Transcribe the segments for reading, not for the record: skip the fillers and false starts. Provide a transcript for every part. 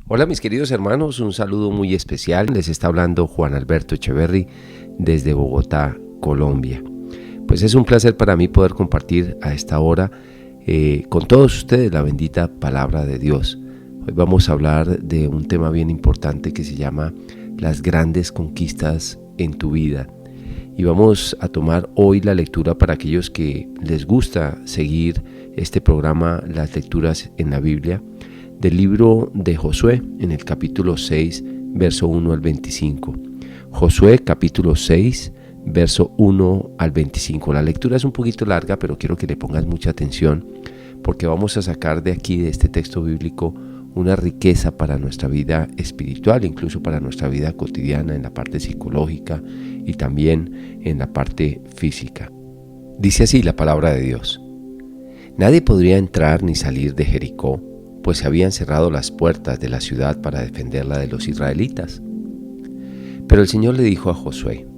Hola mis queridos hermanos, un saludo muy especial. Les está hablando Juan Alberto Echeverry desde Bogotá, Colombia. Pues es un placer para mí poder compartir a esta hora con todos ustedes la bendita palabra de Dios. Hoy vamos a hablar de un tema bien importante que se llama las grandes conquistas en tu vida. Y vamos a tomar hoy la lectura para aquellos que les gusta seguir este programa, las lecturas en la Biblia, del libro de Josué en el capítulo 6, verso 1 al 25. Josué capítulo 6, verso 1 al 25. La lectura es un poquito larga, pero quiero que le pongas mucha atención porque vamos a sacar de aquí, de este texto bíblico, una riqueza para nuestra vida espiritual, incluso para nuestra vida cotidiana en la parte psicológica y también en la parte física. Dice así la palabra de Dios: Nadie podría entrar ni salir de Jericó, pues se habían cerrado las puertas de la ciudad para defenderla de los israelitas. Pero el Señor le dijo a Josué: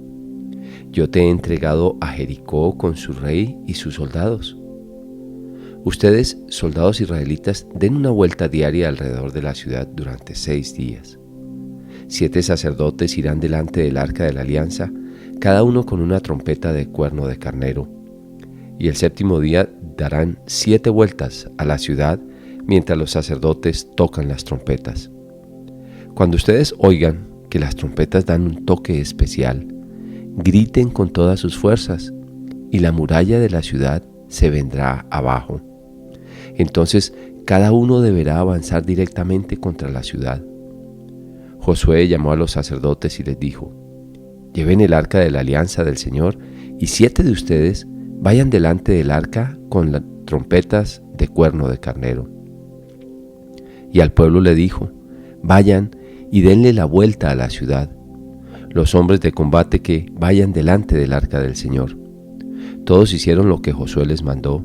Yo te he entregado a Jericó con su rey y sus soldados. Ustedes, soldados israelitas, den una vuelta diaria alrededor de la ciudad durante 6 días. 7 sacerdotes irán delante del arca de la alianza, cada uno con una trompeta de cuerno de carnero. Y el 7º día darán 7 vueltas a la ciudad mientras los sacerdotes tocan las trompetas. Cuando ustedes oigan que las trompetas dan un toque especial, griten con todas sus fuerzas y la muralla de la ciudad se vendrá abajo. Entonces cada uno deberá avanzar directamente contra la ciudad. Josué llamó a los sacerdotes y les dijo: Lleven el arca de la alianza del Señor y 7 de ustedes vayan delante del arca con las trompetas de cuerno de carnero. Y al pueblo le dijo: Vayan y denle la vuelta a la ciudad. Los hombres de combate que vayan delante del arca del Señor. Todos hicieron lo que Josué les mandó.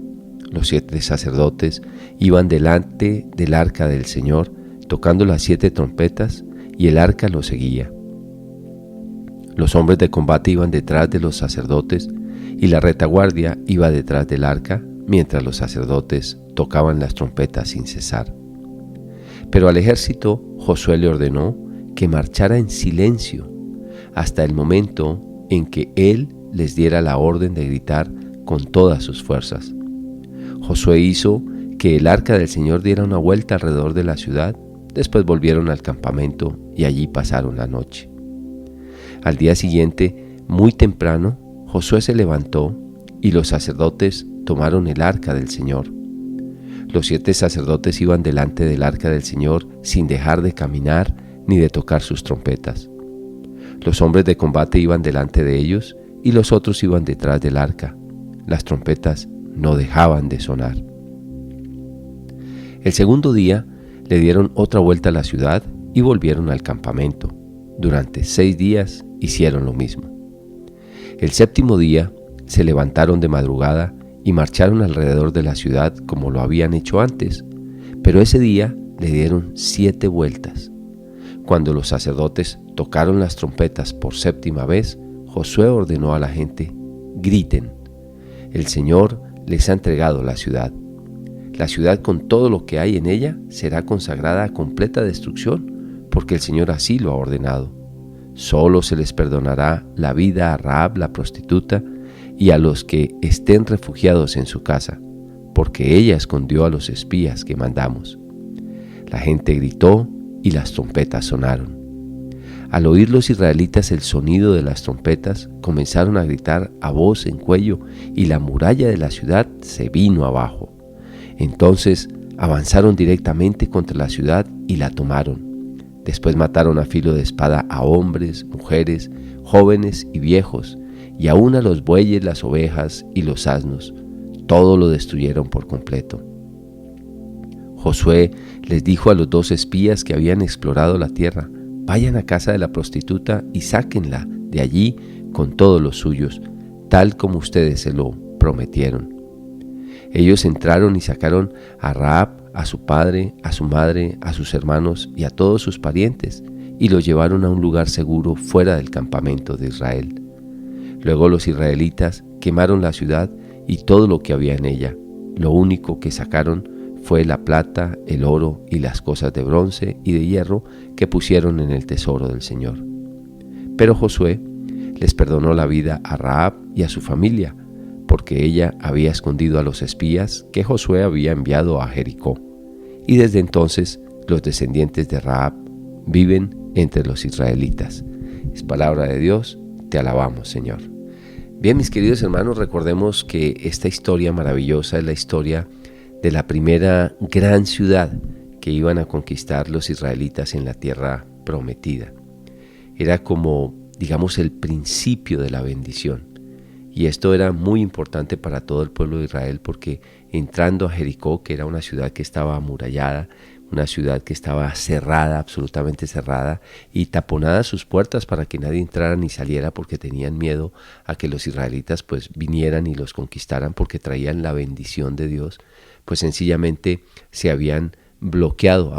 Los 7 sacerdotes iban delante del arca del Señor, tocando las 7 trompetas, y el arca los seguía. Los hombres de combate iban detrás de los sacerdotes, y la retaguardia iba detrás del arca, mientras los sacerdotes tocaban las trompetas sin cesar. Pero al ejército Josué le ordenó que marchara en silencio hasta el momento en que él les diera la orden de gritar con todas sus fuerzas. Josué hizo que el arca del Señor diera una vuelta alrededor de la ciudad, después volvieron al campamento y allí pasaron la noche. Al día siguiente, muy temprano, Josué se levantó y los sacerdotes tomaron el arca del Señor. Los 7 sacerdotes iban delante del arca del Señor sin dejar de caminar ni de tocar sus trompetas. Los hombres de combate iban delante de ellos y los otros iban detrás del arca. Las trompetas no dejaban de sonar. El 2º día le dieron otra vuelta a la ciudad y volvieron al campamento. Durante 6 días hicieron lo mismo. El 7º día se levantaron de madrugada y marcharon alrededor de la ciudad como lo habían hecho antes, pero ese día le dieron 7 vueltas. Cuando los sacerdotes tocaron las trompetas por 7ª vez, Josué ordenó a la gente: griten, el Señor les ha entregado la ciudad. La ciudad con todo lo que hay en ella será consagrada a completa destrucción, porque el Señor así lo ha ordenado. Solo se les perdonará la vida a Rahab la prostituta y a los que estén refugiados en su casa, porque ella escondió a los espías que mandamos. La gente gritó y las trompetas sonaron. Al oír los israelitas el sonido de las trompetas, comenzaron a gritar a voz en cuello y la muralla de la ciudad se vino abajo. Entonces avanzaron directamente contra la ciudad y la tomaron. Después mataron a filo de espada a hombres, mujeres, jóvenes y viejos, y aún a los bueyes, las ovejas y los asnos. Todo lo destruyeron por completo. Josué les dijo a los 2 espías que habían explorado la tierra: Vayan a casa de la prostituta y sáquenla de allí con todos los suyos, tal como ustedes se lo prometieron. Ellos entraron y sacaron a Rahab, a su padre, a su madre, a sus hermanos y a todos sus parientes, y los llevaron a un lugar seguro fuera del campamento de Israel. Luego los israelitas quemaron la ciudad y todo lo que había en ella. Lo único que sacaron fue la plata, el oro y las cosas de bronce y de hierro que pusieron en el tesoro del Señor. Pero Josué les perdonó la vida a Rahab y a su familia, porque ella había escondido a los espías que Josué había enviado a Jericó. Y desde entonces los descendientes de Rahab viven entre los israelitas. Es palabra de Dios, te alabamos, Señor. Bien, mis queridos hermanos, recordemos que esta historia maravillosa es la historia de la primera gran ciudad que iban a conquistar los israelitas en la tierra prometida. Era como, digamos, el principio de la bendición. Y esto era muy importante para todo el pueblo de Israel porque entrando a Jericó, que era una ciudad que estaba amurallada, una ciudad que estaba cerrada, absolutamente cerrada, y taponada sus puertas para que nadie entrara ni saliera porque tenían miedo a que los israelitas pues vinieran y los conquistaran porque traían la bendición de Dios, pues sencillamente se habían bloqueado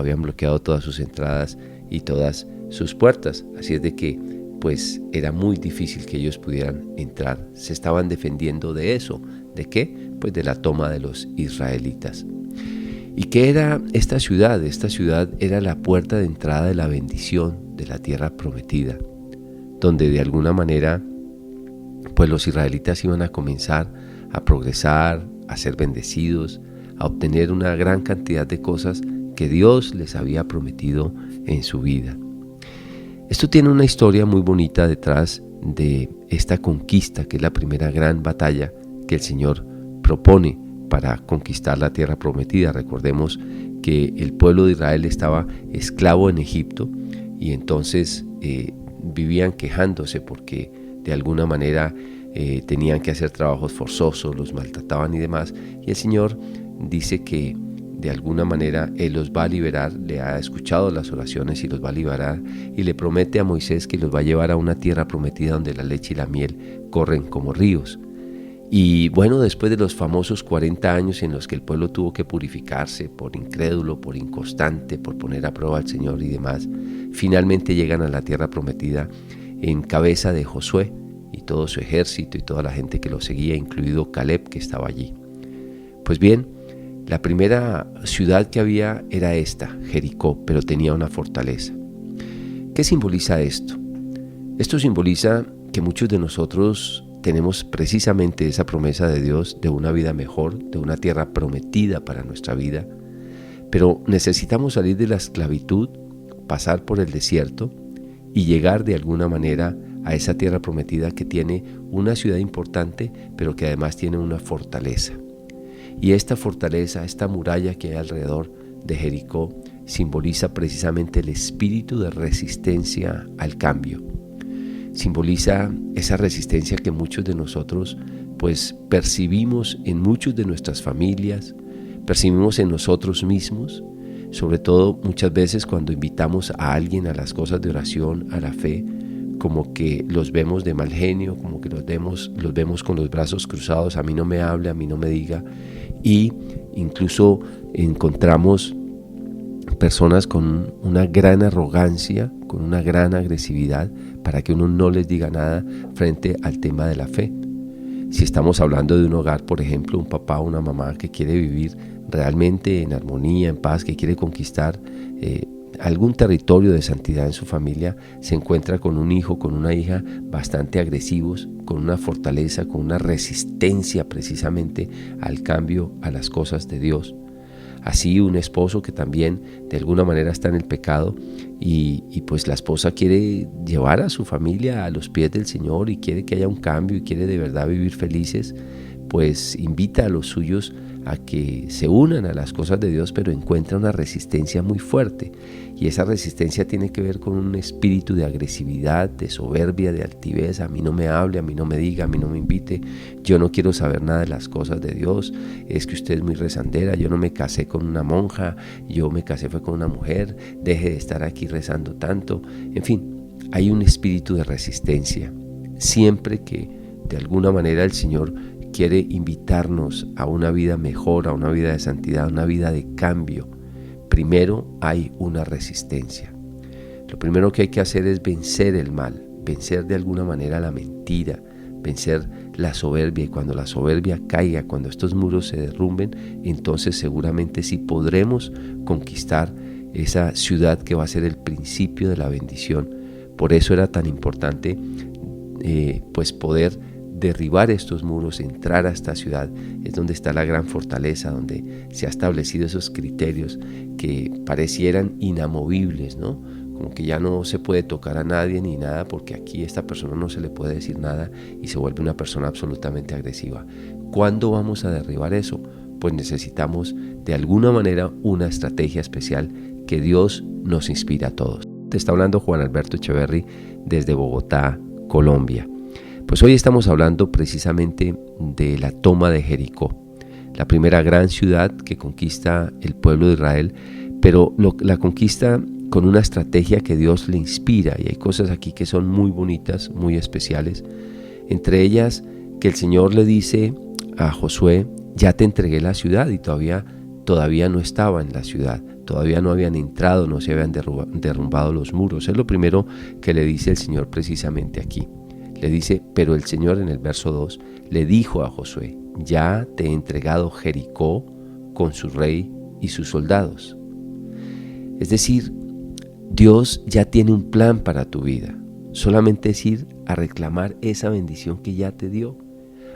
todas sus entradas y todas sus puertas. Así es de que pues era muy difícil que ellos pudieran entrar. Se estaban defendiendo de eso. ¿De qué? Pues de la toma de los israelitas. ¿Y qué era esta ciudad? Esta ciudad era la puerta de entrada de la bendición de la tierra prometida, donde de alguna manera pues los israelitas iban a comenzar a progresar, a ser bendecidos, a obtener una gran cantidad de cosas que Dios les había prometido en su vida. Esto tiene una historia muy bonita detrás de esta conquista, que es la primera gran batalla que el Señor propone para conquistar la tierra prometida. Recordemos que el pueblo de Israel estaba esclavo en Egipto y entonces vivían quejándose porque de alguna manera tenían que hacer trabajos forzosos, los maltrataban y demás. Y el Señor dice que de alguna manera Él los va a liberar, le ha escuchado las oraciones y los va a liberar y le promete a Moisés que los va a llevar a una tierra prometida donde la leche y la miel corren como ríos. Y bueno, después de los famosos 40 años en los que el pueblo tuvo que purificarse por incrédulo, por inconstante, por poner a prueba al Señor y demás, finalmente llegan a la tierra prometida en cabeza de Josué y todo su ejército y toda la gente que lo seguía, incluido Caleb que estaba allí. Pues bien, la primera ciudad que había era esta, Jericó, pero tenía una fortaleza. ¿Qué simboliza esto? Esto simboliza que muchos de nosotros tenemos precisamente esa promesa de Dios de una vida mejor, de una tierra prometida para nuestra vida, pero necesitamos salir de la esclavitud, pasar por el desierto y llegar de alguna manera a esa tierra prometida que tiene una ciudad importante, pero que además tiene una fortaleza. Y esta fortaleza, esta muralla que hay alrededor de Jericó, simboliza precisamente el espíritu de resistencia al cambio. Simboliza esa resistencia que muchos de nosotros pues percibimos en muchos de nuestras familias, percibimos en nosotros mismos, sobre todo muchas veces cuando invitamos a alguien a las cosas de oración, a la fe, como que los vemos de mal genio, como que los vemos con los brazos cruzados, a mí no me hable, a mí no me diga, y incluso encontramos personas con una gran arrogancia, con una gran agresividad, para que uno no les diga nada frente al tema de la fe. Si estamos hablando de un hogar, por ejemplo, un papá o una mamá que quiere vivir realmente en armonía, en paz, que quiere conquistar algún territorio de santidad en su familia, se encuentra con un hijo, con una hija bastante agresivos, con una fortaleza, con una resistencia precisamente al cambio, a las cosas de Dios. Así un esposo que también de alguna manera está en el pecado y pues la esposa quiere llevar a su familia a los pies del Señor y quiere que haya un cambio y quiere de verdad vivir felices, pues invita a los suyos a que se unan a las cosas de Dios, pero encuentra una resistencia muy fuerte. Y esa resistencia tiene que ver con un espíritu de agresividad, de soberbia, de altivez. A mí no me hable, a mí no me diga, a mí no me invite. Yo no quiero saber nada de las cosas de Dios. Es que usted es muy rezandera. Yo no me casé con una monja. Yo me casé fue con una mujer. Deje de estar aquí rezando tanto. En fin, hay un espíritu de resistencia. Siempre que de alguna manera el Señor quiere invitarnos a una vida mejor, a una vida de santidad, a una vida de cambio, primero hay una resistencia. Lo primero que hay que hacer es vencer el mal, vencer de alguna manera la mentira, vencer la soberbia, y cuando la soberbia caiga, cuando estos muros se derrumben, entonces seguramente sí podremos conquistar esa ciudad que va a ser el principio de la bendición. Por eso era tan importante pues poder derribar estos muros, entrar a esta ciudad. Es donde está la gran fortaleza, donde se ha establecido esos criterios que parecieran inamovibles, ¿no? Como que ya no se puede tocar a nadie ni nada, porque aquí a esta persona no se le puede decir nada y se vuelve una persona absolutamente agresiva. ¿Cuándo vamos a derribar eso? Pues necesitamos de alguna manera una estrategia especial que Dios nos inspira a todos. Te está hablando Juan Alberto Echeverry desde Bogotá, Colombia. Pues hoy estamos hablando precisamente de la toma de Jericó, la primera gran ciudad que conquista el pueblo de Israel, pero la conquista con una estrategia que Dios le inspira, y hay cosas aquí que son muy bonitas, muy especiales. Entre ellas, que el Señor le dice a Josué: ya te entregué la ciudad, y todavía no estaba en la ciudad, todavía no habían entrado, no se habían derrumbado los muros. Es lo primero que le dice el Señor precisamente aquí. Le dice, pero el Señor en el verso 2 le dijo a Josué: ya te he entregado Jericó con su rey y sus soldados. Es decir, Dios ya tiene un plan para tu vida. Solamente es ir a reclamar esa bendición que ya te dio.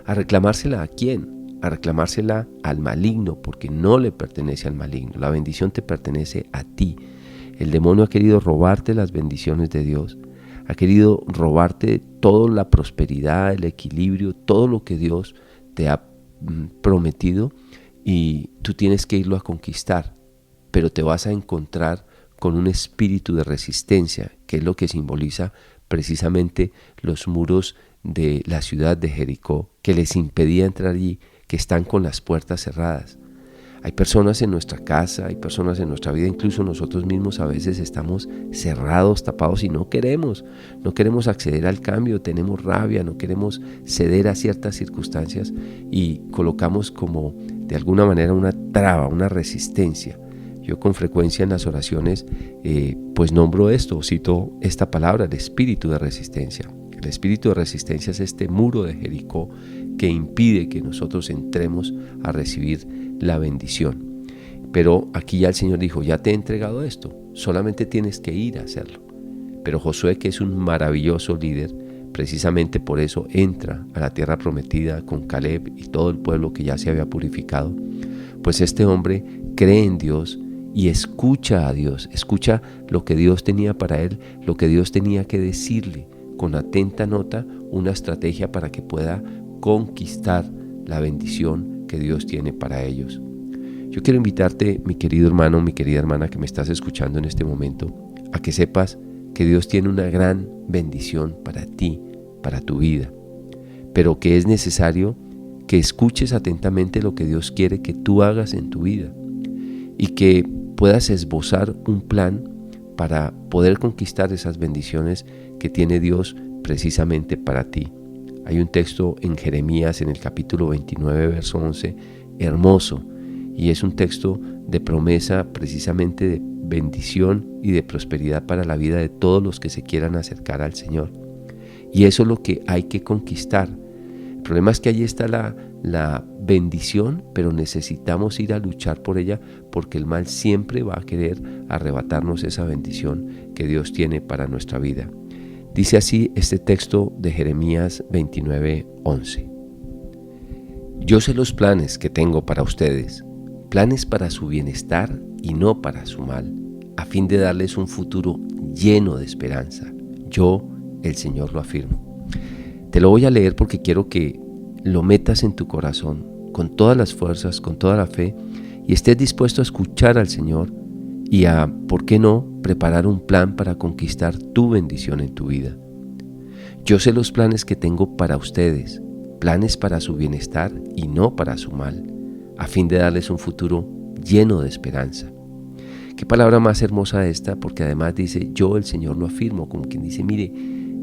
¿A reclamársela a quién? A reclamársela al maligno, porque no le pertenece al maligno. La bendición te pertenece a ti. El demonio ha querido robarte las bendiciones de Dios. Ha querido robarte toda la prosperidad, el equilibrio, todo lo que Dios te ha prometido, y tú tienes que irlo a conquistar. Pero te vas a encontrar con un espíritu de resistencia, que es lo que simboliza precisamente los muros de la ciudad de Jericó, que les impedía entrar allí, que están con las puertas cerradas. Hay personas en nuestra casa, hay personas en nuestra vida, incluso nosotros mismos a veces estamos cerrados, tapados, y no queremos acceder al cambio, tenemos rabia, no queremos ceder a ciertas circunstancias y colocamos como de alguna manera una traba, una resistencia. Yo con frecuencia en las oraciones pues nombro esto, cito esta palabra, el espíritu de resistencia. El espíritu de resistencia es este muro de Jericó que impide que nosotros entremos a recibir la bendición. Pero aquí ya el Señor dijo: ya te he entregado esto, solamente tienes que ir a hacerlo. Pero Josué, que es un maravilloso líder, precisamente por eso entra a la tierra prometida con Caleb y todo el pueblo que ya se había purificado. Pues este hombre cree en Dios y escucha a Dios, escucha lo que Dios tenía para él, lo que Dios tenía que decirle, con atenta nota una estrategia para que pueda conquistar la bendición que Dios tiene para ellos. Yo quiero invitarte, mi querido hermano, mi querida hermana que me estás escuchando en este momento, a que sepas que Dios tiene una gran bendición para ti, para tu vida, pero que es necesario que escuches atentamente lo que Dios quiere que tú hagas en tu vida y que puedas esbozar un plan para poder conquistar esas bendiciones que tiene Dios precisamente para ti. Hay un texto en Jeremías, en el capítulo 29, verso 11, hermoso, y es un texto de promesa precisamente de bendición y de prosperidad para la vida de todos los que se quieran acercar al Señor. Y eso es lo que hay que conquistar. El problema es que allí está la bendición, pero necesitamos ir a luchar por ella, porque el mal siempre va a querer arrebatarnos esa bendición que Dios tiene para nuestra vida. Dice así este texto de Jeremías 29:11. Yo sé los planes que tengo para ustedes, planes para su bienestar y no para su mal, a fin de darles un futuro lleno de esperanza. Yo, el Señor, lo afirmo. Te lo voy a leer porque quiero que lo metas en tu corazón con todas las fuerzas, con toda la fe, y estés dispuesto a escuchar al Señor y a, ¿por qué no?, preparar un plan para conquistar tu bendición en tu vida. Yo sé los planes que tengo para ustedes, planes para su bienestar y no para su mal, a fin de darles un futuro lleno de esperanza. Qué palabra más hermosa esta, porque además dice: yo, el Señor, lo afirmo, como quien dice: mire,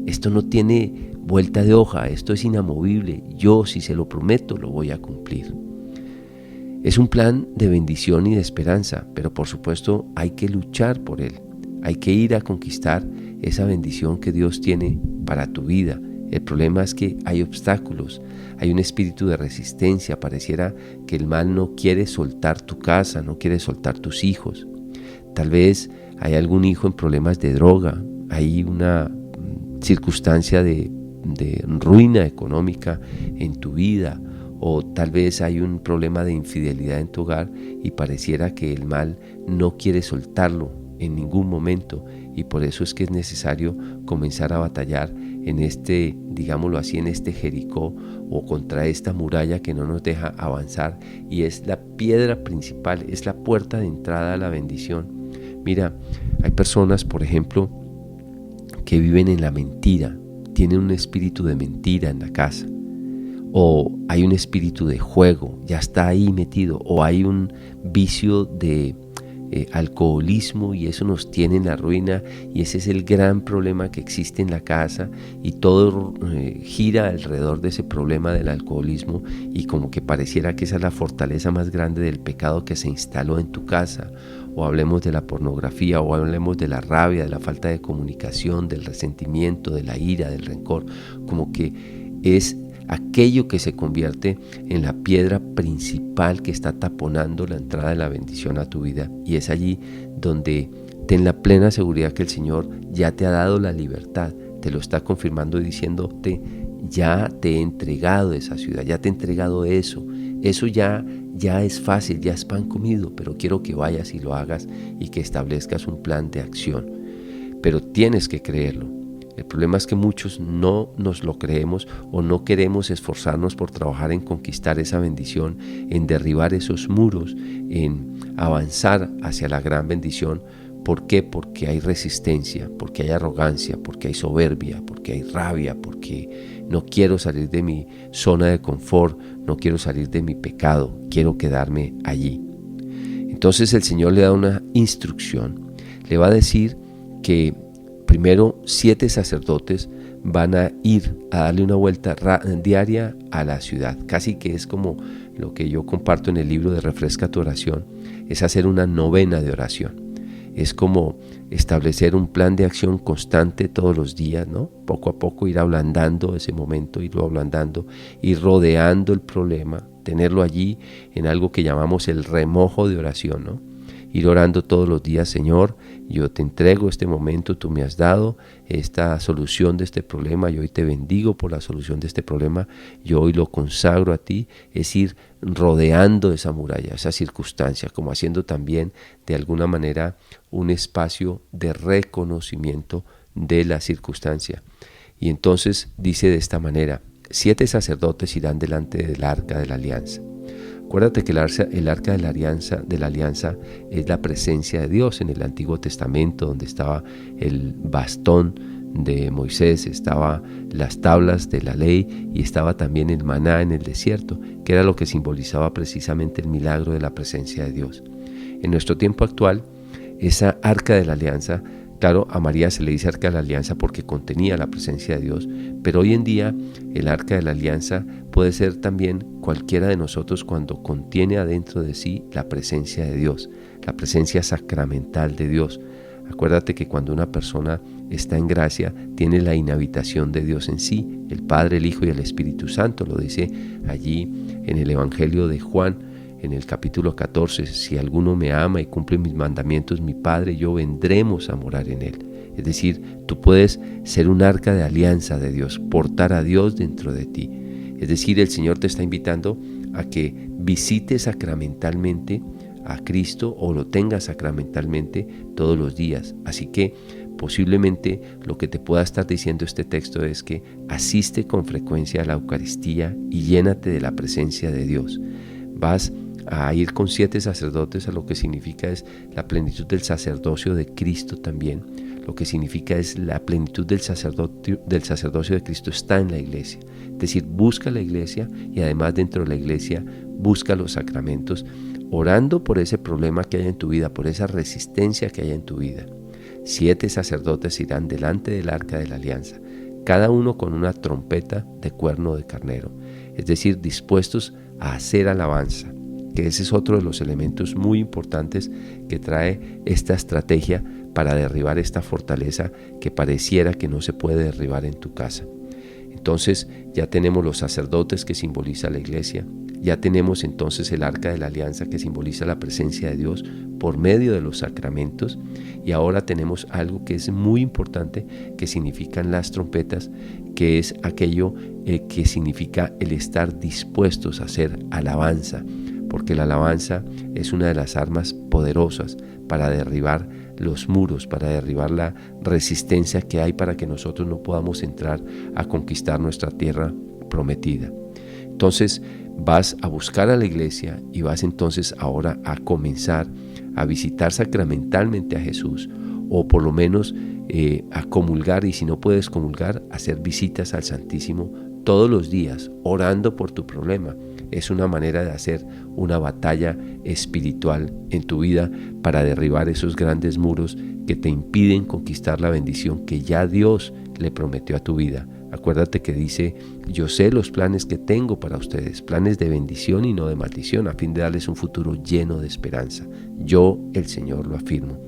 esto no tiene vuelta de hoja, esto es inamovible, yo, si se lo prometo, lo voy a cumplir. Es un plan de bendición y de esperanza, pero por supuesto hay que luchar por él, hay que ir a conquistar esa bendición que Dios tiene para tu vida, El problema es que hay obstáculos, hay un espíritu de resistencia. Pareciera que el mal no quiere soltar tu casa, no quiere soltar tus hijos. Tal vez hay algún hijo en problemas de droga, hay una circunstancia de ruina económica en tu vida, o tal vez hay un problema de infidelidad en tu hogar y pareciera que el mal no quiere soltarlo en ningún momento, y por eso es que es necesario comenzar a batallar en este, digámoslo así, en este Jericó, o contra esta muralla que no nos deja avanzar, y es la piedra principal, es la puerta de entrada a la bendición. Mira, hay personas, por ejemplo, que viven en la mentira, tienen un espíritu de mentira en la casa, o hay un espíritu de juego, ya está ahí metido, o hay un vicio de alcoholismo, y eso nos tiene en la ruina, y ese es el gran problema que existe en la casa, y todo gira alrededor de ese problema del alcoholismo, y como que pareciera que esa es la fortaleza más grande del pecado que se instaló en tu casa. O hablemos de la pornografía, o hablemos de la rabia, de la falta de comunicación, del resentimiento, de la ira, del rencor, como que es aquello que se convierte en la piedra principal que está taponando la entrada de la bendición a tu vida. Y es allí donde ten la plena seguridad que el Señor ya te ha dado la libertad, te lo está confirmando y diciéndote: ya te he entregado esa ciudad, ya te he entregado eso ya es fácil, ya es pan comido, pero quiero que vayas y lo hagas y que establezcas un plan de acción. Pero tienes que creerlo. El problema es que muchos no nos lo creemos, o no queremos esforzarnos por trabajar en conquistar esa bendición, en derribar esos muros, en avanzar hacia la gran bendición. ¿Por qué? Porque hay resistencia, porque hay arrogancia, porque hay soberbia, porque hay rabia, porque no quiero salir de mi zona de confort, no quiero salir de mi pecado, quiero quedarme allí. Entonces el Señor le da una instrucción, le va a decir que primero 7 sacerdotes van a ir a darle una vuelta diaria a la ciudad. Casi que es como lo que yo comparto en el libro de Refresca tu Oración, es hacer una novena de oración. Es como establecer un plan de acción constante todos los días, ¿no? Poco a poco ir ablandando ese momento, irlo ablandando, ir rodeando el problema, tenerlo allí en algo que llamamos el remojo de oración, ¿no? Ir orando todos los días: Señor, yo te entrego este momento, tú me has dado esta solución de este problema, yo hoy te bendigo por la solución de este problema, yo hoy lo consagro a ti. Es ir rodeando esa muralla, esa circunstancia, como haciendo también de alguna manera un espacio de reconocimiento de la circunstancia. Y entonces dice de esta manera: 7 sacerdotes irán delante del arca de la alianza. Acuérdate que el arca de la alianza es la presencia de Dios. En el Antiguo Testamento, donde estaba el bastón de Moisés, estaban las tablas de la ley, y estaba también el maná en el desierto, que era lo que simbolizaba precisamente el milagro de la presencia de Dios. En nuestro tiempo actual, esa arca de la alianza, claro, a María se le dice arca de la alianza porque contenía la presencia de Dios, pero hoy en día el arca de la alianza puede ser también cualquiera de nosotros cuando contiene adentro de sí la presencia de Dios, la presencia sacramental de Dios. Acuérdate que cuando una persona está en gracia, tiene la inhabitación de Dios en sí, el Padre, el Hijo y el Espíritu Santo. Lo dice allí en el Evangelio de Juan, en el capítulo 14, si alguno me ama y cumple mis mandamientos, mi Padre y yo vendremos a morar en él. Es decir, tú puedes ser un arca de alianza de Dios, portar a Dios dentro de ti. Es decir, el Señor te está invitando a que visites sacramentalmente a Cristo, o lo tengas sacramentalmente todos los días. Así que posiblemente lo que te pueda estar diciendo este texto es que asiste con frecuencia a la Eucaristía y llénate de la presencia de Dios. Vas a ir con 7 sacerdotes, a lo que significa es la plenitud del sacerdocio de Cristo también. Lo que significa es la plenitud del sacerdocio de Cristo está en la iglesia. Es decir, busca la iglesia, y además dentro de la iglesia busca los sacramentos, orando por ese problema que hay en tu vida, por esa resistencia que hay en tu vida. 7 sacerdotes irán delante del arca de la alianza, cada uno con una trompeta de cuerno de carnero, es decir, dispuestos a hacer alabanza, que ese es otro de los elementos muy importantes que trae esta estrategia para derribar esta fortaleza que pareciera que no se puede derribar en tu casa. Entonces ya tenemos los sacerdotes que simboliza la iglesia, ya tenemos entonces el arca de la alianza que simboliza la presencia de Dios por medio de los sacramentos, y ahora tenemos algo que es muy importante, que significan las trompetas, que es aquello que significa el estar dispuestos a hacer alabanza, porque la alabanza es una de las armas poderosas para derribar los muros, para derribar la resistencia que hay para que nosotros no podamos entrar a conquistar nuestra tierra prometida. Entonces vas a buscar a la iglesia y vas entonces ahora a comenzar a visitar sacramentalmente a Jesús, o por lo menos a comulgar, y si no puedes comulgar, hacer visitas al Santísimo todos los días, orando por tu problema. Es una manera de hacer una batalla espiritual en tu vida para derribar esos grandes muros que te impiden conquistar la bendición que ya Dios le prometió a tu vida. Acuérdate que dice: yo sé los planes que tengo para ustedes, planes de bendición y no de maldición, a fin de darles un futuro lleno de esperanza. Yo, el Señor, lo afirmo.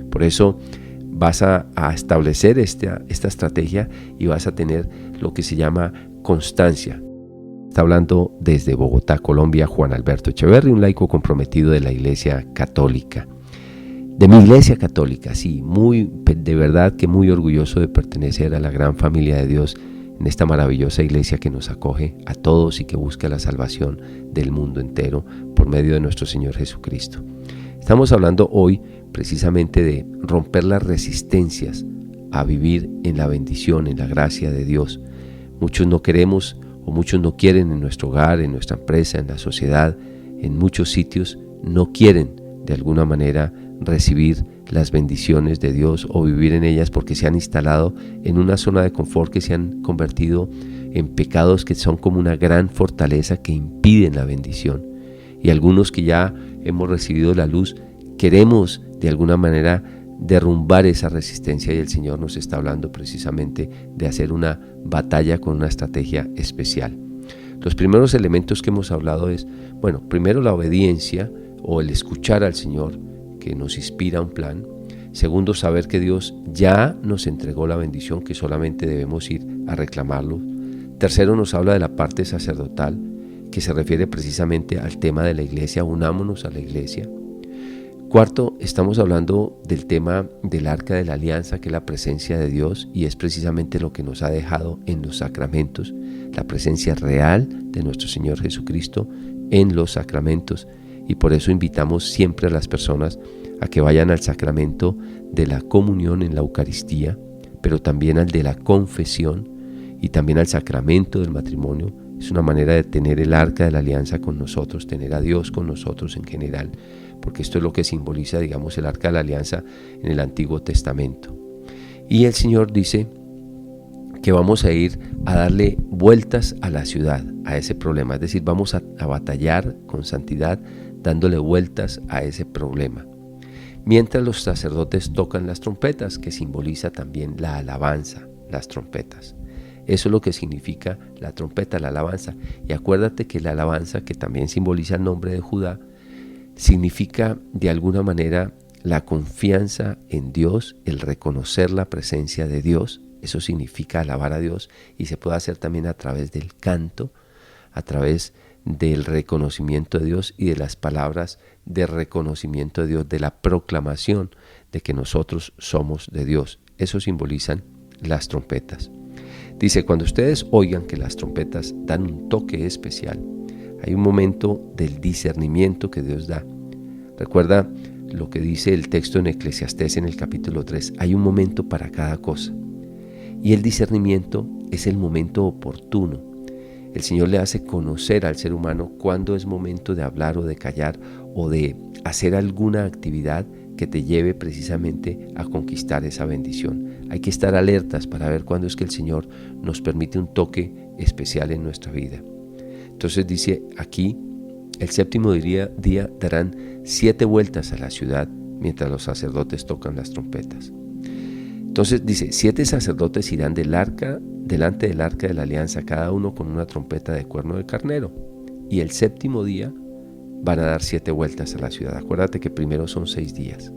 Por eso vas a establecer esta estrategia y vas a tener lo que se llama constancia. Está hablando desde Bogotá, Colombia, Juan Alberto Echeverry, un laico comprometido de la Iglesia Católica. De mi Iglesia Católica, sí, de verdad que muy orgulloso de pertenecer a la gran familia de Dios en esta maravillosa iglesia que nos acoge a todos y que busca la salvación del mundo entero por medio de nuestro Señor Jesucristo. Estamos hablando hoy precisamente de romper las resistencias a vivir en la bendición, en la gracia de Dios. Muchos no queremos o muchos no quieren en nuestro hogar, en nuestra empresa, en la sociedad, en muchos sitios no quieren de alguna manera recibir las bendiciones de Dios o vivir en ellas porque se han instalado en una zona de confort, que se han convertido en pecados que son como una gran fortaleza que impiden la bendición. Y algunos que ya hemos recibido la luz queremos de alguna manera derrumbar esa resistencia, y el Señor nos está hablando precisamente de hacer una batalla con una estrategia especial. Los primeros elementos que hemos hablado es, primero la obediencia o el escuchar al Señor que nos inspira un plan. Segundo, saber que Dios ya nos entregó la bendición, que solamente debemos ir a reclamarlo. Tercero, nos habla de la parte sacerdotal, que se refiere precisamente al tema de la iglesia, unámonos a la iglesia. Cuarto, estamos hablando del tema del arca de la alianza, que es la presencia de Dios, y es precisamente lo que nos ha dejado en los sacramentos, la presencia real de nuestro Señor Jesucristo en los sacramentos. Y por eso invitamos siempre a las personas a que vayan al sacramento de la comunión en la Eucaristía, pero también al de la confesión y también al sacramento del matrimonio. Es una manera de tener el arca de la alianza con nosotros, tener a Dios con nosotros en general, porque esto es lo que simboliza, digamos, el arca de la alianza en el Antiguo Testamento. Y el Señor dice que vamos a ir a darle vueltas a la ciudad, a ese problema, es decir, vamos a batallar con santidad, dándole vueltas a ese problema. Mientras los sacerdotes tocan las trompetas, que simboliza también la alabanza, las trompetas. Eso es lo que significa la trompeta, la alabanza. Y acuérdate que la alabanza, que también simboliza el nombre de Judá, significa de alguna manera la confianza en Dios, el reconocer la presencia de Dios. Eso significa alabar a Dios, y se puede hacer también a través del canto, a través del reconocimiento de Dios y de las palabras de reconocimiento de Dios, de la proclamación de que nosotros somos de Dios. Eso simbolizan las trompetas. Dice, cuando ustedes oigan que las trompetas dan un toque especial, hay un momento del discernimiento que Dios da. Recuerda lo que dice el texto en Eclesiastés en el capítulo 3, hay un momento para cada cosa. Y el discernimiento es el momento oportuno. El Señor le hace conocer al ser humano cuándo es momento de hablar o de callar o de hacer alguna actividad que te lleve precisamente a conquistar esa bendición. Hay que estar alertas para ver cuándo es que el Señor nos permite un toque especial en nuestra vida. Entonces dice aquí, el séptimo día darán 7 vueltas a la ciudad mientras los sacerdotes tocan las trompetas. Entonces dice, 7 sacerdotes irán delante del arca de la alianza, cada uno con una trompeta de cuerno de carnero. Y el séptimo día van a dar 7 vueltas a la ciudad. Acuérdate que primero son 6 días.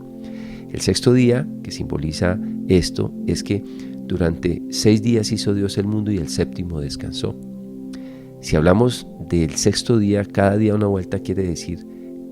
El sexto día, que simboliza esto, es que Durante 6 días hizo Dios el mundo y el séptimo descansó. Si hablamos del sexto día, cada día una vuelta, quiere decir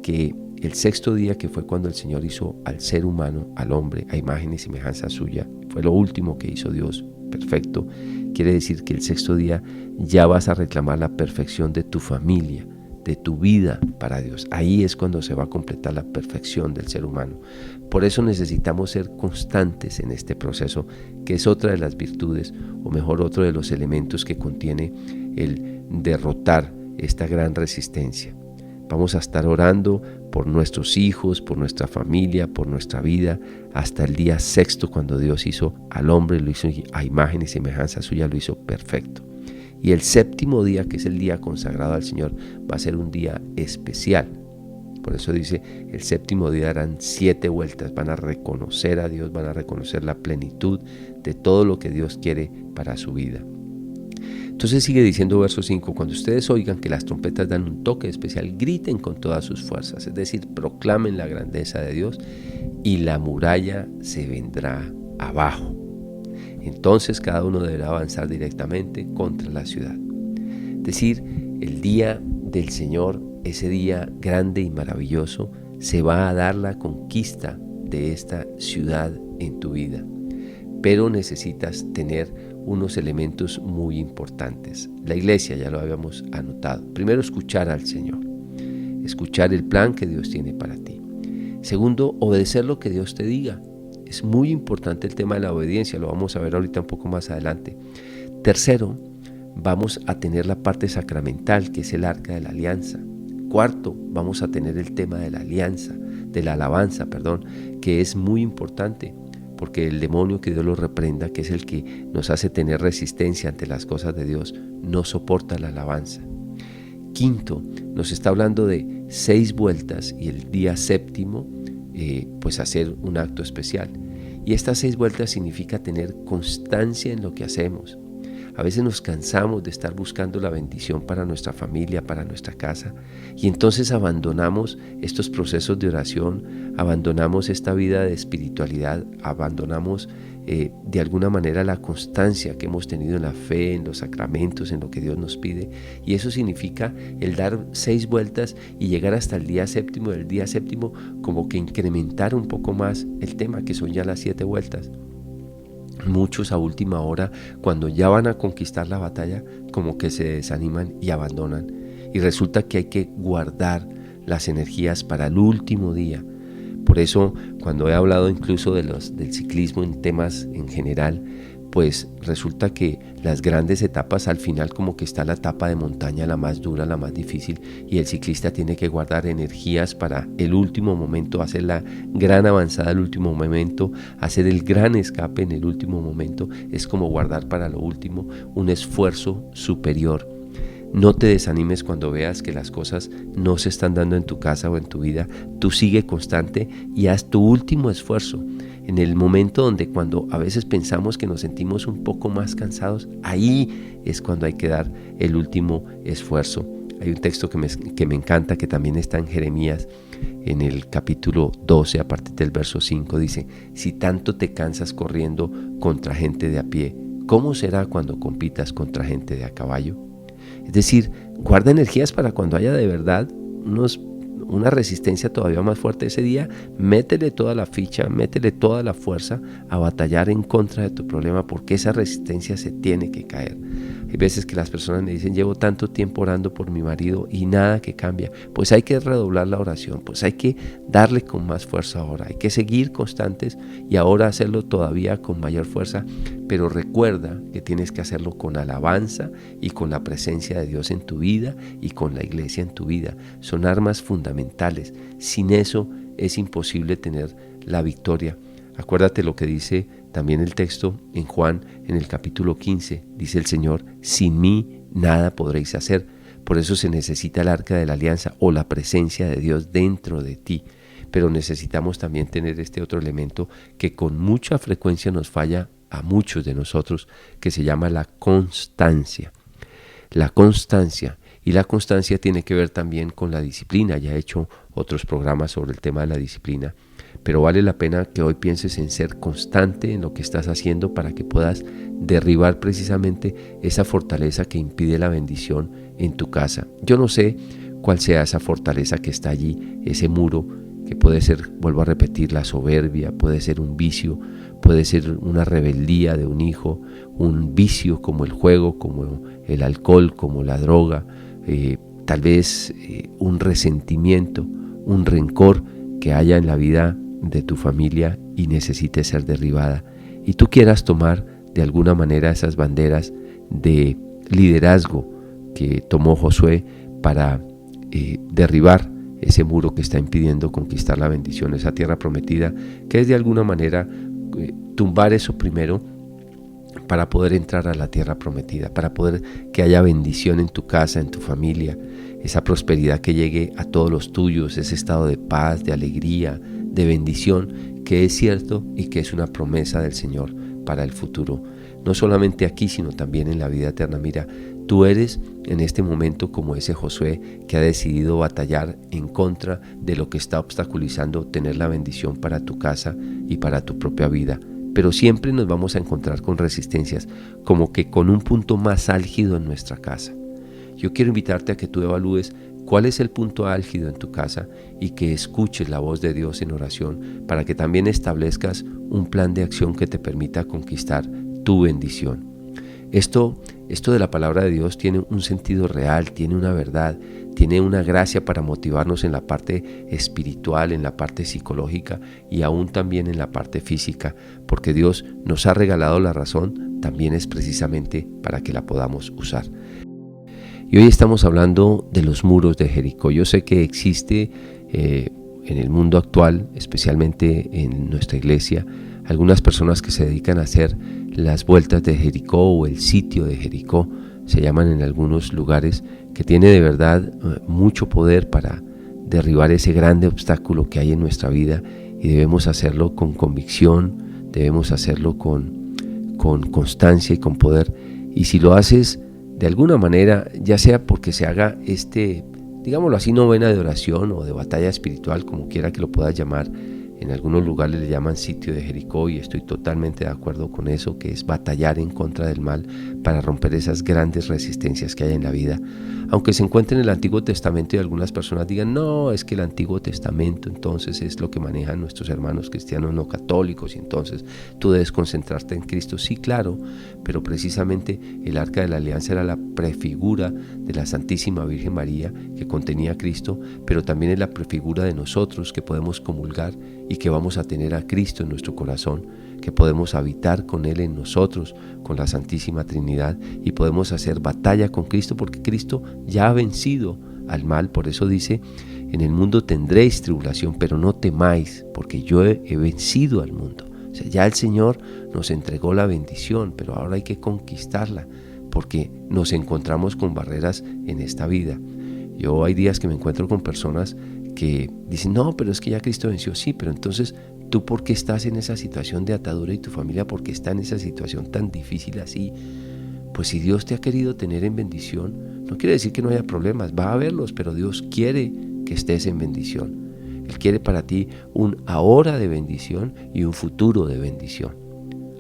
que el sexto día, que fue cuando el Señor hizo al ser humano, al hombre, a imagen y semejanza suya, fue lo último que hizo Dios, perfecto. Quiere decir que el sexto día ya vas a reclamar la perfección de tu familia, de tu vida para Dios. Ahí es cuando se va a completar la perfección del ser humano. Por eso necesitamos ser constantes en este proceso, que es otra de las virtudes, o mejor, otro de los elementos que contiene el derrotar esta gran resistencia. Vamos a estar orando por nuestros hijos, por nuestra familia, por nuestra vida, hasta el día sexto, cuando Dios hizo al hombre, lo hizo a imagen y semejanza suya, lo hizo perfecto. Y el séptimo día, que es el día consagrado al Señor, va a ser un día especial. Por eso dice, el séptimo día darán 7 vueltas, van a reconocer a Dios, van a reconocer la plenitud de todo lo que Dios quiere para su vida. Entonces sigue diciendo verso 5, cuando ustedes oigan que las trompetas dan un toque especial, griten con todas sus fuerzas, es decir, proclamen la grandeza de Dios y la muralla se vendrá abajo. Entonces cada uno deberá avanzar directamente contra la ciudad. Es decir, el día del Señor, ese día grande y maravilloso, se va a dar la conquista de esta ciudad en tu vida. Pero necesitas tener unos elementos muy importantes. La iglesia, ya lo habíamos anotado. Primero, escuchar al Señor. Escuchar el plan que Dios tiene para ti. Segundo, obedecer lo que Dios te diga. Es muy importante el tema de la obediencia, lo vamos a ver ahorita un poco más adelante. Tercero, vamos a tener la parte sacramental, que es el arca de la alianza. Cuarto, vamos a tener el tema de la alianza, de la alabanza, que es muy importante, porque el demonio, que Dios lo reprenda, que es el que nos hace tener resistencia ante las cosas de Dios, no soporta la alabanza. Quinto, nos está hablando de 6 vueltas y el día séptimo, pues hacer un acto especial. Y estas 6 vueltas significa tener constancia en lo que hacemos. A veces nos cansamos de estar buscando la bendición para nuestra familia, para nuestra casa, y entonces abandonamos estos procesos de oración, abandonamos esta vida de espiritualidad, abandonamos de alguna manera la constancia que hemos tenido en la fe, en los sacramentos, en lo que Dios nos pide, y eso significa el dar 6 vueltas y llegar hasta el día séptimo, del día séptimo como que incrementar un poco más el tema, que son ya las 7 vueltas. Muchos a última hora, cuando ya van a conquistar la batalla, como que se desaniman y abandonan. Y resulta que hay que guardar las energías para el último día. Por eso, cuando he hablado incluso del ciclismo en temas en general, pues resulta que las grandes etapas, al final como que está la etapa de montaña, la más dura, la más difícil, y el ciclista tiene que guardar energías para el último momento, hacer la gran avanzada al último momento, hacer el gran escape en el último momento. Es como guardar para lo último un esfuerzo superior. No te desanimes cuando veas que las cosas no se están dando en tu casa o en tu vida. Tú sigue constante y haz tu último esfuerzo. En el momento donde, cuando a veces pensamos que nos sentimos un poco más cansados, ahí es cuando hay que dar el último esfuerzo. Hay un texto que me encanta, que también está en Jeremías, en el capítulo 12, a partir del verso 5, dice: si tanto te cansas corriendo contra gente de a pie, ¿cómo será cuando compitas contra gente de a caballo? Es decir, guarda energías para cuando haya de verdad una resistencia todavía más fuerte ese día. Métele toda la ficha, métele toda la fuerza a batallar en contra de tu problema, porque esa resistencia se tiene que caer. Hay veces que las personas me dicen: llevo tanto tiempo orando por mi marido y nada que cambia. Pues hay que redoblar la oración, pues hay que darle con más fuerza ahora, hay que seguir constantes y ahora hacerlo todavía con mayor fuerza, pero recuerda que tienes que hacerlo con alabanza y con la presencia de Dios en tu vida y con la iglesia en tu vida. Son armas fundamentales. Sin eso es imposible tener la victoria. Acuérdate lo que dice también el texto en Juan, en el capítulo 15, dice el Señor: sin mí nada podréis hacer. Por eso se necesita el arca de la alianza, o la presencia de Dios dentro de ti. Pero necesitamos también tener este otro elemento que con mucha frecuencia nos falla a muchos de nosotros, que se llama la constancia. La constancia. Y la constancia tiene que ver también con la disciplina. Ya he hecho otros programas sobre el tema de la disciplina. pero vale la pena que hoy pienses en ser constante en lo que estás haciendo para que puedas derribar precisamente esa fortaleza que impide la bendición en tu casa. Yo no sé cuál sea esa fortaleza que está allí, ese muro que puede ser, vuelvo a repetir, la soberbia, puede ser un vicio, puede ser una rebeldía de un hijo, un vicio como el juego, como el alcohol, como la droga, tal vez un resentimiento, un rencor que haya en la vida de tu familia y necesite ser derribada. Y tú quieras tomar de alguna manera esas banderas de liderazgo que tomó Josué para derribar ese muro que está impidiendo conquistar la bendición, esa tierra prometida, que es de alguna manera tumbar eso primero para poder entrar a la tierra prometida, para poder que haya bendición en tu casa, en tu familia, esa prosperidad que llegue a todos los tuyos, ese estado de paz, de alegría, de bendición, que es cierto y que es una promesa del Señor para el futuro, no solamente aquí, sino también en la vida eterna. Mira, tú eres en este momento como ese Josué que ha decidido batallar en contra de lo que está obstaculizando tener la bendición para tu casa y para tu propia vida. Pero siempre nos vamos a encontrar con resistencias, como que con un punto más álgido en nuestra casa. Yo quiero invitarte a que tú evalúes cuál es el punto álgido en tu casa y que escuches la voz de Dios en oración para que también establezcas un plan de acción que te permita conquistar tu bendición. Esto de la palabra de Dios tiene un sentido real, tiene una verdad, tiene una gracia para motivarnos en la parte espiritual, en la parte psicológica y aún también en la parte física, porque Dios nos ha regalado la razón, también es precisamente para que la podamos usar. Y hoy estamos hablando de los muros de Jericó. Yo sé que existe en el mundo actual, especialmente en nuestra iglesia, algunas personas que se dedican a hacer las vueltas de Jericó o el sitio de Jericó, se llaman en algunos lugares, que tiene de verdad mucho poder para derribar ese grande obstáculo que hay en nuestra vida, y debemos hacerlo con convicción, debemos hacerlo con constancia y con poder. Y si lo haces de alguna manera, ya sea porque se haga digámoslo así, novena de oración o de batalla espiritual, como quiera que lo puedas llamar. En algunos lugares le llaman sitio de Jericó y estoy totalmente de acuerdo con eso, que es batallar en contra del mal para romper esas grandes resistencias que hay en la vida. Aunque se encuentre en el Antiguo Testamento y algunas personas digan, no, es que el Antiguo Testamento entonces es lo que manejan nuestros hermanos cristianos no católicos y entonces tú debes concentrarte en Cristo. Sí, claro, pero precisamente el Arca de la Alianza era la prefigura de la Santísima Virgen María que contenía a Cristo, pero también es la prefigura de nosotros que podemos comulgar y que vamos a tener a Cristo en nuestro corazón, que podemos habitar con Él en nosotros, con la Santísima Trinidad, y podemos hacer batalla con Cristo porque Cristo ya ha vencido al mal. Por eso dice, en el mundo tendréis tribulación, pero no temáis, porque yo he vencido al mundo. O sea, ya el Señor nos entregó la bendición, pero ahora hay que conquistarla, porque nos encontramos con barreras en esta vida. Yo hay días que me encuentro con personas que dicen, no, pero es que ya Cristo venció. Sí, pero entonces, ¿tú por qué estás en esa situación de atadura y tu familia por qué está en esa situación tan difícil así? Pues si Dios te ha querido tener en bendición, no quiere decir que no haya problemas, va a haberlos, pero Dios quiere que estés en bendición. Él quiere para ti un ahora de bendición y un futuro de bendición.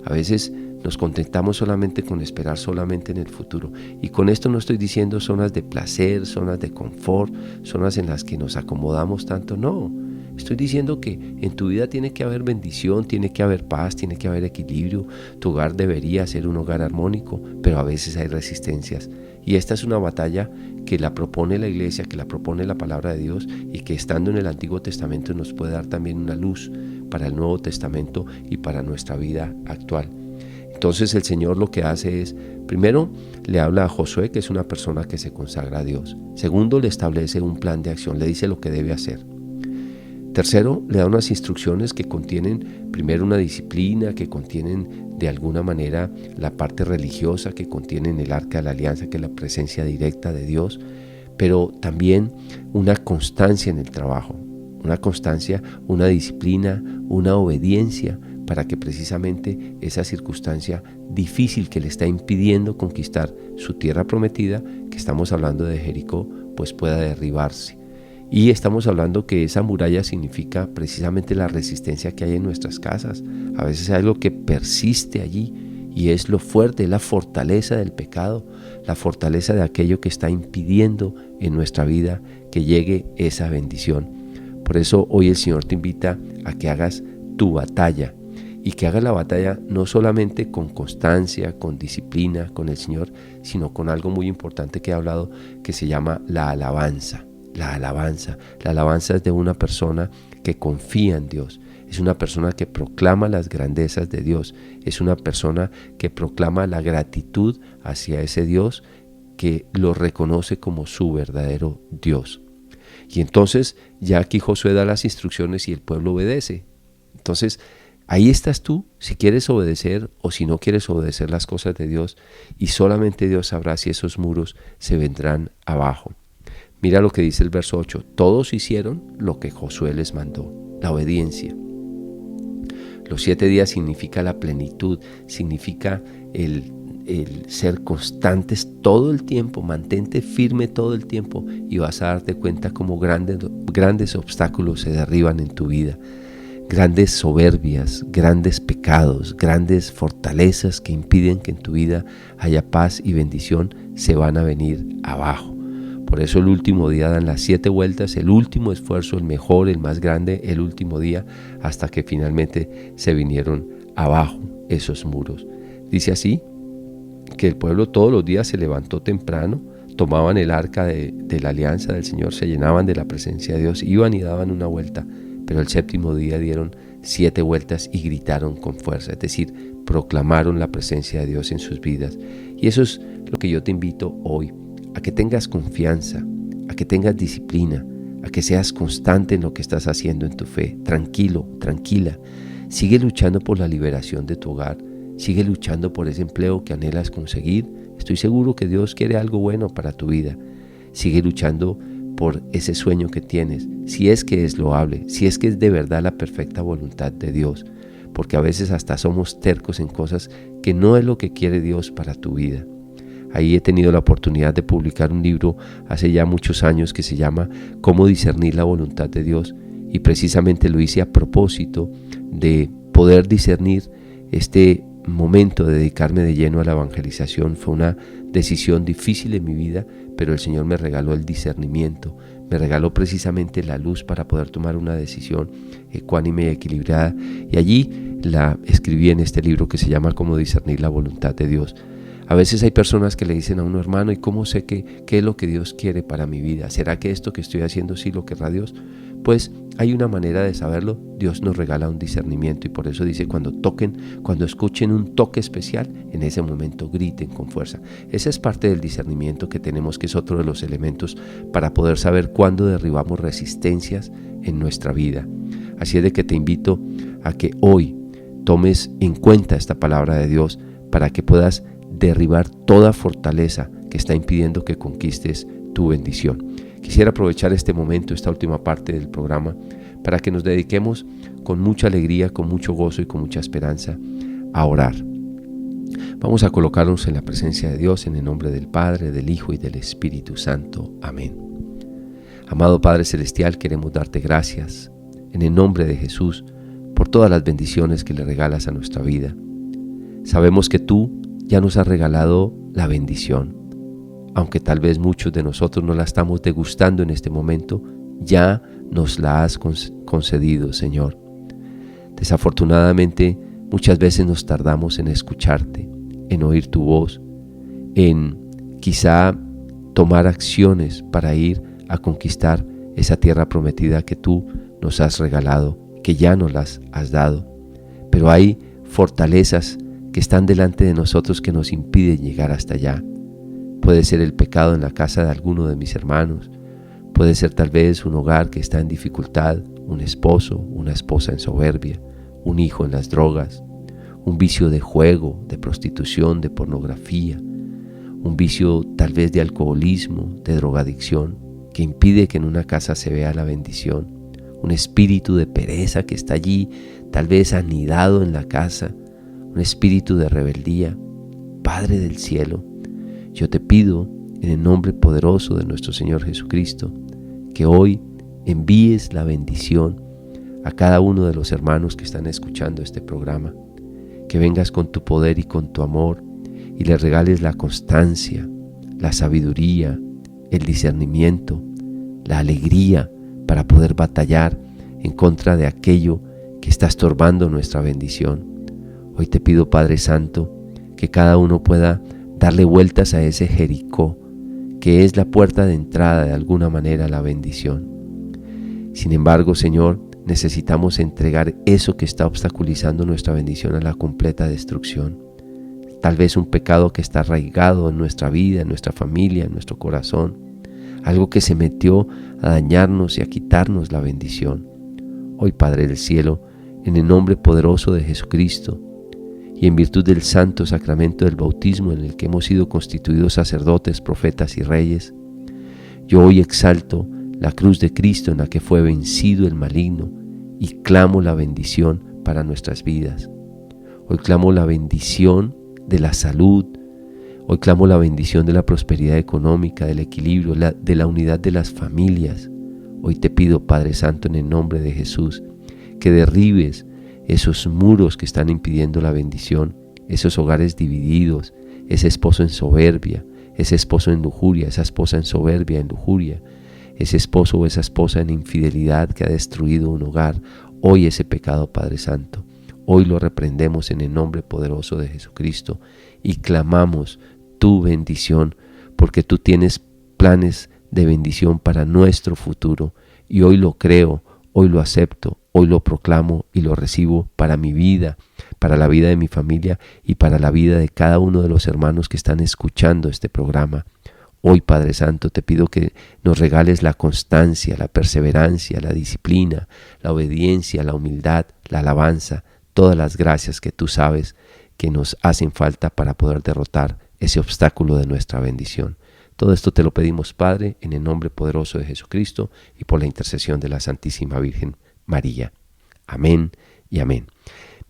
A veces nos contentamos solamente con esperar solamente en el futuro. Y con esto no estoy diciendo zonas de placer, zonas de confort, zonas en las que nos acomodamos tanto. No, estoy diciendo que en tu vida tiene que haber bendición, tiene que haber paz, tiene que haber equilibrio. Tu hogar debería ser un hogar armónico, pero a veces hay resistencias. Y esta es una batalla que la propone la iglesia, que la propone la palabra de Dios y que estando en el Antiguo Testamento nos puede dar también una luz para el Nuevo Testamento y para nuestra vida actual. Entonces el Señor lo que hace es, primero le habla a Josué, que es una persona que se consagra a Dios. Segundo, le establece un plan de acción, le dice lo que debe hacer. Tercero, le da unas instrucciones que contienen primero una disciplina, que contienen de alguna manera la parte religiosa, que contienen el Arca de la Alianza, que es la presencia directa de Dios, pero también una constancia en el trabajo, una constancia, una disciplina, una obediencia, para que precisamente esa circunstancia difícil que le está impidiendo conquistar su tierra prometida, que estamos hablando de Jericó, pues pueda derribarse. Y estamos hablando que esa muralla significa precisamente la resistencia que hay en nuestras casas. A veces hay algo que persiste allí y es lo fuerte, es la fortaleza del pecado, la fortaleza de aquello que está impidiendo en nuestra vida que llegue esa bendición. Por eso hoy el Señor te invita a que hagas tu batalla y que hagas la batalla no solamente con constancia, con disciplina, con el Señor, sino con algo muy importante que he hablado que se llama la alabanza. La alabanza es de una persona que confía en Dios, es una persona que proclama las grandezas de Dios, es una persona que proclama la gratitud hacia ese Dios que lo reconoce como su verdadero Dios. Y entonces ya aquí Josué da las instrucciones y el pueblo obedece. Entonces ahí estás tú, si quieres obedecer o si no quieres obedecer las cosas de Dios, y solamente Dios sabrá si esos muros se vendrán abajo. Mira lo que dice el verso 8, todos hicieron lo que Josué les mandó, la obediencia. Los 7 días significa la plenitud, significa el ser constantes todo el tiempo, mantente firme todo el tiempo y vas a darte cuenta cómo grandes obstáculos se derriban en tu vida. Grandes soberbias, grandes pecados, grandes fortalezas que impiden que en tu vida haya paz y bendición se van a venir abajo. Por eso el último día dan las 7 vueltas, el último esfuerzo, el mejor, el más grande, el último día, hasta que finalmente se vinieron abajo esos muros. Dice así, que el pueblo todos los días se levantó temprano, tomaban el arca de la alianza del Señor, se llenaban de la presencia de Dios, iban y daban una vuelta, pero el 7º día dieron 7 vueltas y gritaron con fuerza, es decir, proclamaron la presencia de Dios en sus vidas. Y eso es lo que yo te invito hoy, a que tengas confianza, a que tengas disciplina, a que seas constante en lo que estás haciendo en tu fe. Tranquilo, tranquila. Sigue luchando por la liberación de tu hogar. Sigue luchando por ese empleo que anhelas conseguir. Estoy seguro que Dios quiere algo bueno para tu vida. Sigue luchando por ese sueño que tienes, si es que es loable, si es que es de verdad la perfecta voluntad de Dios. Porque a veces hasta somos tercos en cosas que no es lo que quiere Dios para tu vida. Ahí he tenido la oportunidad de publicar un libro hace ya muchos años que se llama Cómo discernir la voluntad de Dios, y precisamente lo hice a propósito de poder discernir este momento de dedicarme de lleno a la evangelización. Fue una decisión difícil en mi vida, pero el Señor me regaló el discernimiento, me regaló precisamente la luz para poder tomar una decisión ecuánime y equilibrada, y allí la escribí en este libro que se llama Cómo discernir la voluntad de Dios. A veces hay personas que le dicen a uno, hermano, ¿y cómo sé qué es lo que Dios quiere para mi vida? ¿Será que esto que estoy haciendo sí lo querrá Dios? Pues hay una manera de saberlo. Dios nos regala un discernimiento, y por eso dice, cuando escuchen un toque especial, en ese momento griten con fuerza. Esa es parte del discernimiento que tenemos, que es otro de los elementos para poder saber cuándo derribamos resistencias en nuestra vida. Así es de que te invito a que hoy tomes en cuenta esta palabra de Dios para que puedas derribar toda fortaleza que está impidiendo que conquistes tu bendición. Quisiera aprovechar este momento, esta última parte del programa, para que nos dediquemos con mucha alegría, con mucho gozo y con mucha esperanza a orar. Vamos a colocarnos en la presencia de Dios en el nombre del Padre, del Hijo y del Espíritu Santo. Amén. Amado Padre Celestial, queremos darte gracias en el nombre de Jesús por todas las bendiciones que le regalas a nuestra vida. Sabemos que tú ya nos has regalado la bendición, aunque tal vez muchos de nosotros no la estamos degustando en este momento, ya nos la has concedido, Señor. Desafortunadamente, muchas veces nos tardamos en escucharte, en oír tu voz, en quizá tomar acciones para ir a conquistar esa tierra prometida que tú nos has regalado, que ya nos las has dado. Pero hay fortalezas que están delante de nosotros que nos impiden llegar hasta allá. Puede ser el pecado en la casa de alguno de mis hermanos, puede ser tal vez un hogar que está en dificultad, un esposo, una esposa en soberbia, un hijo en las drogas, un vicio de juego, de prostitución, de pornografía, un vicio tal vez de alcoholismo, de drogadicción, que impide que en una casa se vea la bendición, un espíritu de pereza que está allí, tal vez anidado en la casa, un espíritu de rebeldía. Padre del cielo, yo te pido en el nombre poderoso de nuestro Señor Jesucristo, que hoy envíes la bendición a cada uno de los hermanos que están escuchando este programa, que vengas con tu poder y con tu amor y les regales la constancia, la sabiduría, el discernimiento, la alegría para poder batallar en contra de aquello que está estorbando nuestra bendición. Hoy te pido, Padre Santo, que cada uno pueda darle vueltas a ese Jericó, que es la puerta de entrada de alguna manera a la bendición. Sin embargo, Señor, necesitamos entregar eso que está obstaculizando nuestra bendición a la completa destrucción. Tal vez un pecado que está arraigado en nuestra vida, en nuestra familia, en nuestro corazón. Algo que se metió a dañarnos y a quitarnos la bendición. Hoy, Padre del cielo, en el nombre poderoso de Jesucristo y en virtud del santo sacramento del bautismo en el que hemos sido constituidos sacerdotes, profetas y reyes, yo hoy exalto la cruz de Cristo en la que fue vencido el maligno y clamo la bendición para nuestras vidas. Hoy clamo la bendición de la salud, hoy clamo la bendición de la prosperidad económica, del equilibrio, de la unidad de las familias. Hoy te pido, Padre Santo, en el nombre de Jesús, que derribes esos muros que están impidiendo la bendición, esos hogares divididos, ese esposo en soberbia, ese esposo en lujuria, esa esposa en soberbia, en lujuria, ese esposo o esa esposa en infidelidad que ha destruido un hogar. Hoy ese pecado, Padre Santo, hoy lo reprendemos en el nombre poderoso de Jesucristo y clamamos tu bendición, porque tú tienes planes de bendición para nuestro futuro y hoy lo creo, hoy lo acepto, hoy lo proclamo y lo recibo para mi vida, para la vida de mi familia y para la vida de cada uno de los hermanos que están escuchando este programa. Hoy, Padre Santo, te pido que nos regales la constancia, la perseverancia, la disciplina, la obediencia, la humildad, la alabanza, todas las gracias que tú sabes que nos hacen falta para poder derrotar ese obstáculo de nuestra bendición. Todo esto te lo pedimos, Padre, en el nombre poderoso de Jesucristo y por la intercesión de la Santísima Virgen María. Amén y amén.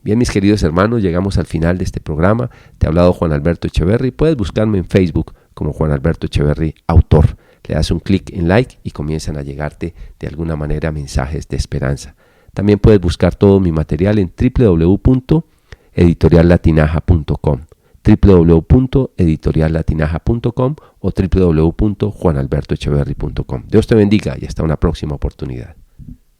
Bien, mis queridos hermanos, llegamos al final de este programa. Te ha hablado Juan Alberto Echeverry. Puedes buscarme en Facebook como Juan Alberto Echeverry, autor. Le das un clic en like y comienzan a llegarte de alguna manera mensajes de esperanza. También puedes buscar todo mi material en www.editoriallatinaja.com www.editoriallatinaja.com o www.juanalbertoecheverry.com. Dios te bendiga y hasta una próxima oportunidad.